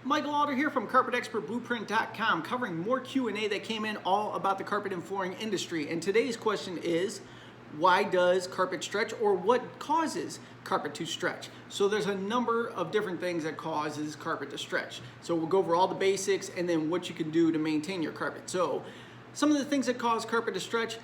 Michael Alder here from CarpetExpertBlueprint.com, covering more Q&A that came in all about the carpet and flooring industry. And today's question is, why does carpet stretch, or what causes carpet to stretch? So there's a number of different things that causes carpet to stretch. So we'll go over all the basics and then what you can do to maintain your carpet. So some of the things that cause carpet to stretch: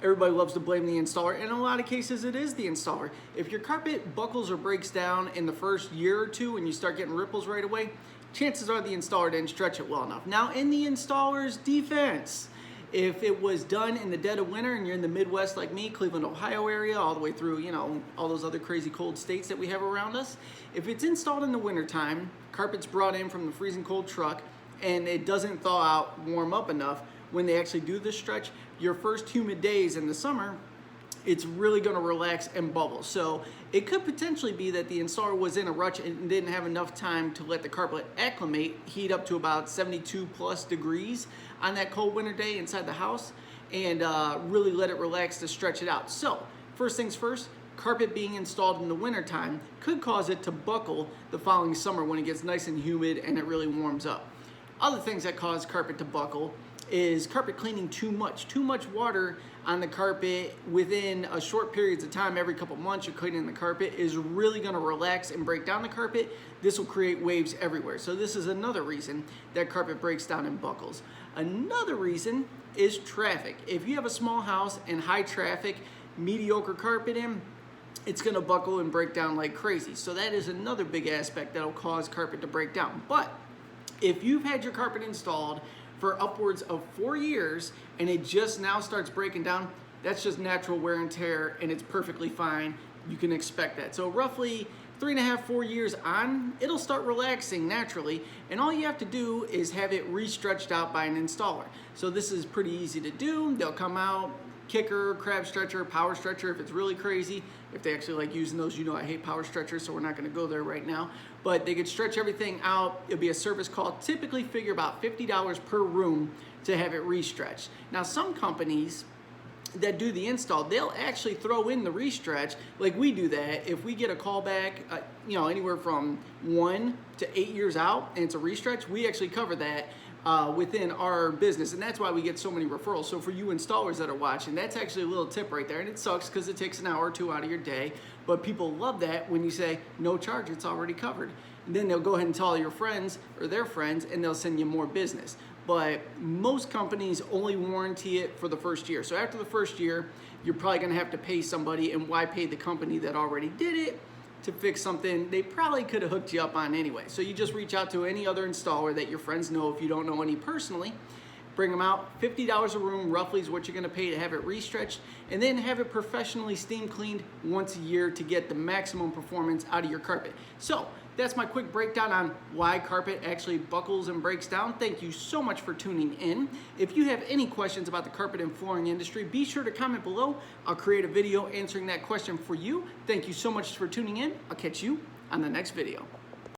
everybody loves to blame the installer, and in a lot of cases it is the installer. If your carpet buckles or breaks down in the first year or two and you start getting ripples right away, chances are the installer didn't stretch it well enough. Now, in the installer's defense, if it was done in the dead of winter and you're in the Midwest like me, Cleveland, Ohio area, all the way through, all those other crazy cold states that we have around us, if it's installed in the wintertime, carpet's brought in from the freezing cold truck, and it doesn't thaw out, warm up enough, when they actually do this stretch, your first humid days in the summer, it's really going to relax and bubble. So it could potentially be that the installer was in a rush and didn't have enough time to let the carpet acclimate, heat up to about 72 plus degrees on that cold winter day inside the house, and really let it relax to stretch it out. So first things first, carpet being installed in the wintertime could cause it to buckle the following summer when it gets nice and humid and it really warms up. Other things that cause carpet to buckle is carpet cleaning too much. Too much water on the carpet within a short periods of time. Every couple months you're cleaning the carpet is really going to relax and break down the carpet. This will create waves everywhere. So this is another reason that carpet breaks down and buckles. Another reason is traffic. If you have a small house and high traffic, mediocre carpet in, it's going to buckle and break down like crazy. So that is another big aspect that will cause carpet to break down. But if you've had your carpet installed for upwards of 4 years and it just now starts breaking down, that's just natural wear and tear, and it's perfectly fine. You can expect that. So roughly 3.5, 4 years on, it'll start relaxing naturally, and all you have to do is have it re-stretched out by an installer. So this is pretty easy to do. They'll come out, kicker, crab stretcher, power stretcher if it's really crazy. If they actually like using those, I hate power stretchers, so we're not gonna go there right now. But they could stretch everything out. It'll be a service call. Typically figure about $50 per room to have it re-stretched. Now, some companies that do the install, they'll actually throw in the re-stretch like we do that. If we get a call back, anywhere from 1 to 8 years out and it's a re-stretch, we actually cover that within our business, and that's why we get so many referrals. So for you installers that are watching, that's actually a little tip right there, and it sucks because it takes an hour or two out of your day, but people love that when you say no charge, it's already covered. And then they'll go ahead and tell your friends or their friends, and they'll send you more business. But most companies only warranty it for the first year. So after the first year, you're probably gonna have to pay somebody, and why pay the company that already did it to fix something they probably could have hooked you up on anyway. So you just reach out to any other installer that your friends know if you don't know any personally. Bring them out. $50 a room roughly is what you're going to pay to have it re-stretched, and then have it professionally steam cleaned once a year to get the maximum performance out of your carpet. So that's my quick breakdown on why carpet actually buckles and breaks down. Thank you so much for tuning in. If you have any questions about the carpet and flooring industry, be sure to comment below. I'll create a video answering that question for you. Thank you so much for tuning in. I'll catch you on the next video.